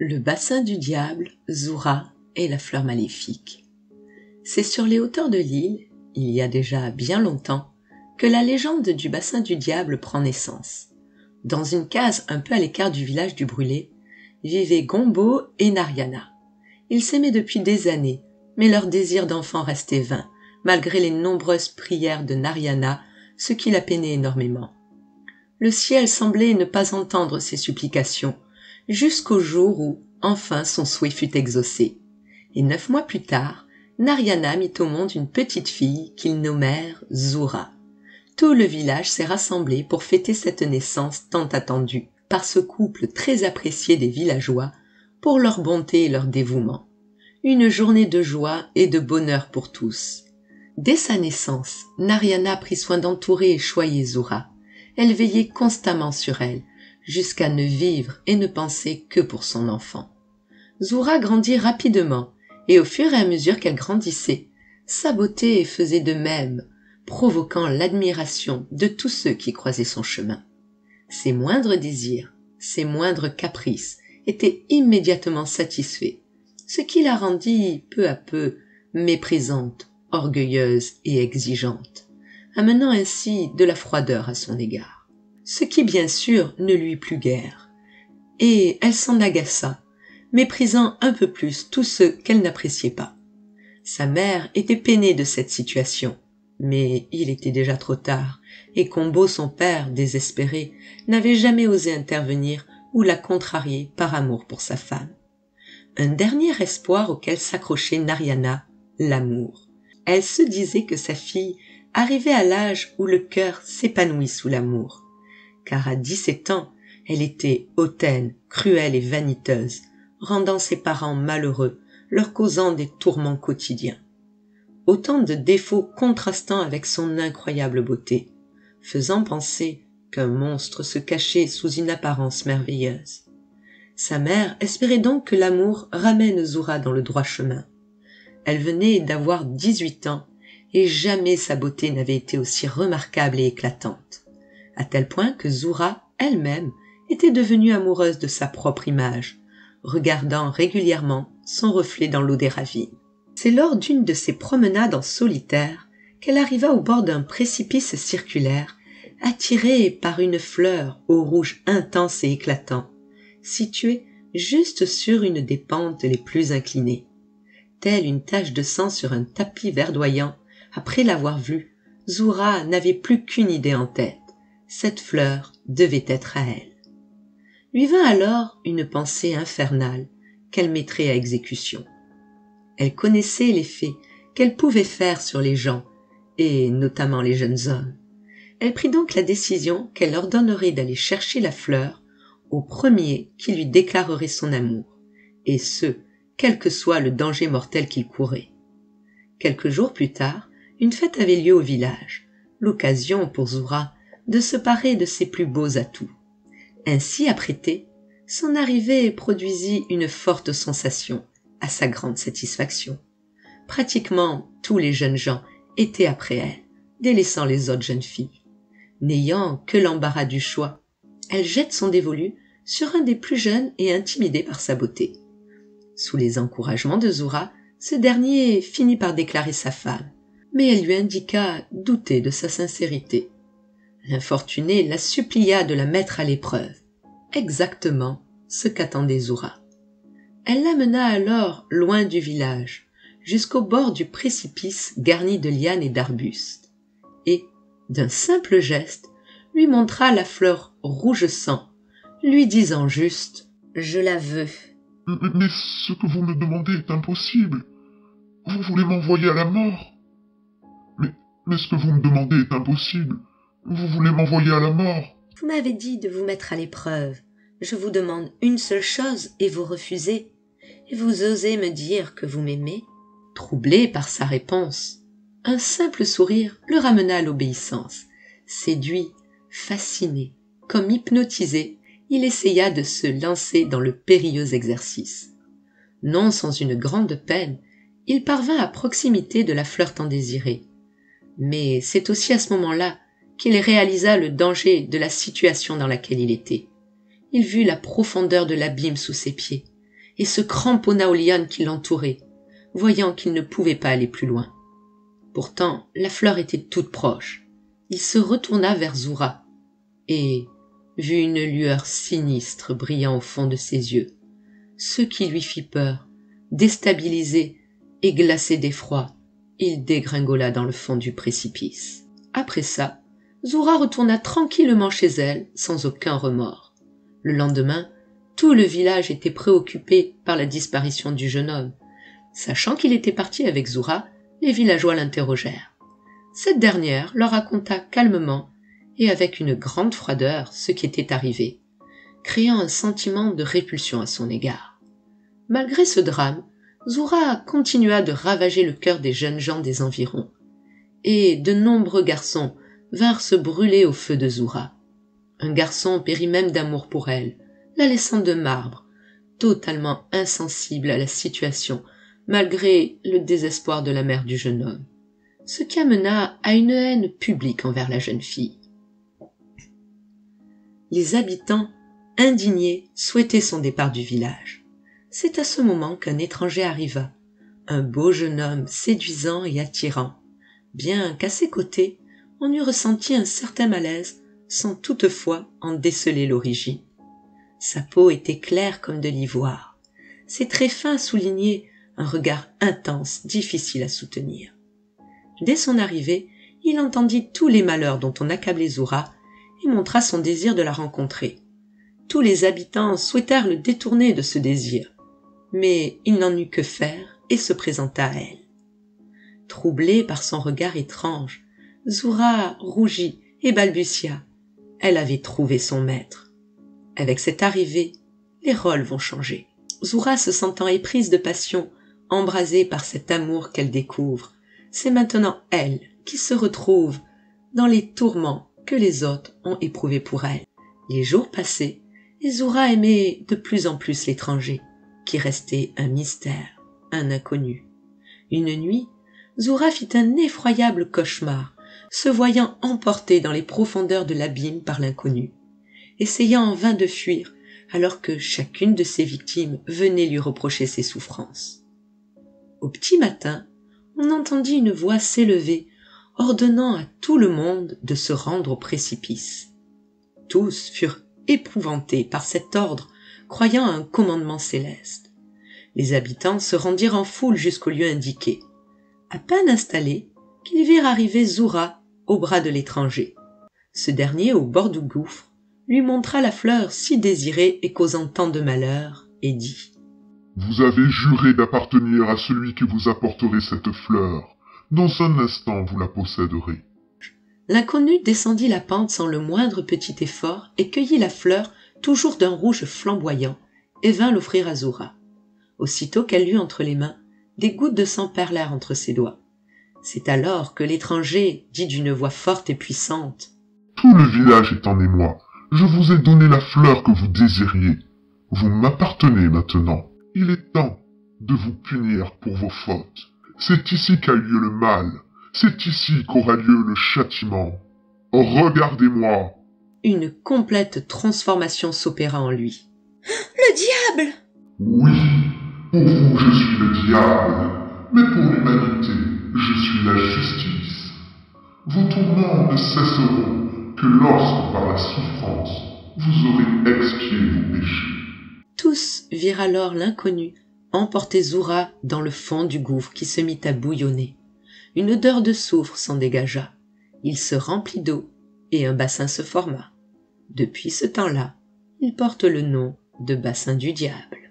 Le bassin du diable, Zoura et la fleur maléfique. C'est sur les hauteurs de l'île, il y a déjà bien longtemps, que la légende du bassin du diable prend naissance. Dans une case un peu à l'écart du village du Brûlé, vivaient Gombo et Nariana. Ils s'aimaient depuis des années, mais leur désir d'enfant restait vain, malgré les nombreuses prières de Nariana, ce qui la peinait énormément. Le ciel semblait ne pas entendre ses supplications, jusqu'au jour où, enfin, son souhait fut exaucé. Et 9 mois plus tard, Nariana mit au monde une petite fille qu'ils nommèrent Zoura. Tout le village s'est rassemblé pour fêter cette naissance tant attendue par ce couple très apprécié des villageois pour leur bonté et leur dévouement. Une journée de joie et de bonheur pour tous. Dès sa naissance, Nariana prit soin d'entourer et choyer Zoura. Elle veillait constamment sur elle, jusqu'à ne vivre et ne penser que pour son enfant. Zoura grandit rapidement, et au fur et à mesure qu'elle grandissait, sa beauté faisait de même, provoquant l'admiration de tous ceux qui croisaient son chemin. Ses moindres désirs, ses moindres caprices étaient immédiatement satisfaits, ce qui la rendit peu à peu méprisante, orgueilleuse et exigeante, amenant ainsi de la froideur à son égard. Ce qui bien sûr ne lui plut guère, et elle s'en agaça, méprisant un peu plus tous ceux qu'elle n'appréciait pas. Sa mère était peinée de cette situation, mais il était déjà trop tard, et Combo, son père, désespéré, n'avait jamais osé intervenir ou la contrarier par amour pour sa femme. Un dernier espoir auquel s'accrochait Nariana, l'amour. Elle se disait que sa fille arrivait à l'âge où le cœur s'épanouit sous l'amour. Car à 17 ans, elle était hautaine, cruelle et vaniteuse, rendant ses parents malheureux, leur causant des tourments quotidiens. Autant de défauts contrastant avec son incroyable beauté, faisant penser qu'un monstre se cachait sous une apparence merveilleuse. Sa mère espérait donc que l'amour ramène Zoura dans le droit chemin. Elle venait d'avoir 18 ans, et jamais sa beauté n'avait été aussi remarquable et éclatante. À tel point que Zoura, elle-même, était devenue amoureuse de sa propre image, regardant régulièrement son reflet dans l'eau des ravines. C'est lors d'une de ses promenades en solitaire qu'elle arriva au bord d'un précipice circulaire, attirée par une fleur au rouge intense et éclatant, située juste sur une des pentes les plus inclinées. Telle une tache de sang sur un tapis verdoyant, après l'avoir vue, Zoura n'avait plus qu'une idée en tête. Cette fleur devait être à elle. Lui vint alors une pensée infernale qu'elle mettrait à exécution. Elle connaissait l'effet qu'elle pouvait faire sur les gens, et notamment les jeunes hommes. Elle prit donc la décision qu'elle ordonnerait d'aller chercher la fleur au premier qui lui déclarerait son amour, et ce, quel que soit le danger mortel qu'il courait. Quelques jours plus tard, une fête avait lieu au village, l'occasion pour Zoura de se parer de ses plus beaux atouts. Ainsi apprêtée, son arrivée produisit une forte sensation, à sa grande satisfaction. Pratiquement tous les jeunes gens étaient après elle, délaissant les autres jeunes filles. N'ayant que l'embarras du choix, elle jette son dévolu sur un des plus jeunes et intimidé par sa beauté. Sous les encouragements de Zoura, ce dernier finit par déclarer sa femme, mais elle lui indiqua douter de sa sincérité. L'infortuné la supplia de la mettre à l'épreuve, exactement ce qu'attendait Zoura. Elle l'amena alors loin du village, jusqu'au bord du précipice garni de lianes et d'arbustes, et, d'un simple geste, lui montra la fleur rouge sang, lui disant juste « Je la veux ». Mais ce que vous me demandez est impossible. Vous voulez m'envoyer à la mort. Mais ce que vous me demandez est impossible. Vous voulez m'envoyer à la mort. Vous m'avez dit de vous mettre à l'épreuve. Je vous demande une seule chose et vous refusez. Et vous osez me dire que vous m'aimez ? Troublé par sa réponse, un simple sourire le ramena à l'obéissance. Séduit, fasciné, comme hypnotisé, il essaya de se lancer dans le périlleux exercice. Non sans une grande peine, il parvint à proximité de la fleur tant désirée. Mais c'est aussi à ce moment-là qu'il réalisa le danger de la situation dans laquelle il était. Il vit la profondeur de l'abîme sous ses pieds, et se cramponna aux lianes qui l'entouraient, voyant qu'il ne pouvait pas aller plus loin. Pourtant, la fleur était toute proche. Il se retourna vers Zura et vit une lueur sinistre brillant au fond de ses yeux, ce qui lui fit peur. Déstabilisé et glacé d'effroi, il dégringola dans le fond du précipice. Après ça, Zura retourna tranquillement chez elle, sans aucun remords. Le lendemain, tout le village était préoccupé par la disparition du jeune homme. Sachant qu'il était parti avec Zura, les villageois l'interrogèrent. Cette dernière leur raconta calmement et avec une grande froideur ce qui était arrivé, créant un sentiment de répulsion à son égard. Malgré ce drame, Zura continua de ravager le cœur des jeunes gens des environs, et de nombreux garçons vinrent se brûler au feu de Zura. Un garçon périt même d'amour pour elle, la laissant de marbre, totalement insensible à la situation, malgré le désespoir de la mère du jeune homme, ce qui amena à une haine publique envers la jeune fille. Les habitants, indignés, souhaitaient son départ du village. C'est à ce moment qu'un étranger arriva, un beau jeune homme séduisant et attirant, bien qu'à ses côtés, on eût ressenti un certain malaise, sans toutefois en déceler l'origine. Sa peau était claire comme de l'ivoire. Ses traits fins soulignaient un regard intense, difficile à soutenir. Dès son arrivée, il entendit tous les malheurs dont on accablait Zura et montra son désir de la rencontrer. Tous les habitants souhaitèrent le détourner de ce désir, mais il n'en eut que faire et se présenta à elle. Troublée par son regard étrange, Zura rougit et balbutia. Elle avait trouvé son maître. Avec cette arrivée, les rôles vont changer. Zura, se sentant éprise de passion, embrasée par cet amour qu'elle découvre, c'est maintenant elle qui se retrouve dans les tourments que les autres ont éprouvés pour elle. Les jours passaient, et Zura aimait de plus en plus l'étranger, qui restait un mystère, un inconnu. Une nuit, Zura fit un effroyable cauchemar, se voyant emportée dans les profondeurs de l'abîme par l'inconnu, essayant en vain de fuir, alors que chacune de ses victimes venait lui reprocher ses souffrances. Au petit matin, on entendit une voix s'élever, ordonnant à tout le monde de se rendre au précipice. Tous furent épouvantés par cet ordre, croyant à un commandement céleste. Les habitants se rendirent en foule jusqu'au lieu indiqué. À peine installés, qu'ils virent arriver Zura au bras de l'étranger. Ce dernier, au bord du gouffre, lui montra la fleur si désirée et causant tant de malheur, et dit « Vous avez juré d'appartenir à celui qui vous apporterait cette fleur. Dans un instant, vous la posséderez. » L'inconnu descendit la pente sans le moindre petit effort et cueillit la fleur, toujours d'un rouge flamboyant, et vint l'offrir à Zura. Aussitôt qu'elle l'eut entre les mains, des gouttes de sang perlèrent entre ses doigts. C'est alors que l'étranger dit d'une voix forte et puissante « Tout le village est en émoi. Je vous ai donné la fleur que vous désiriez. Vous m'appartenez maintenant. Il est temps de vous punir pour vos fautes. C'est ici qu'a eu lieu le mal. C'est ici qu'aura lieu le châtiment. Regardez-moi. » Une complète transformation s'opéra en lui. « Le diable !» Oui, pour vous je suis le diable, mais pour l'humanité, je suis la justice. Vos tourments ne cesseront que lorsque par la souffrance, vous aurez expié vos péchés. Tous virent alors l'inconnu emporter Zura dans le fond du gouffre qui se mit à bouillonner. Une odeur de soufre s'en dégagea. Il se remplit d'eau et un bassin se forma. Depuis ce temps-là, il porte le nom de bassin du diable.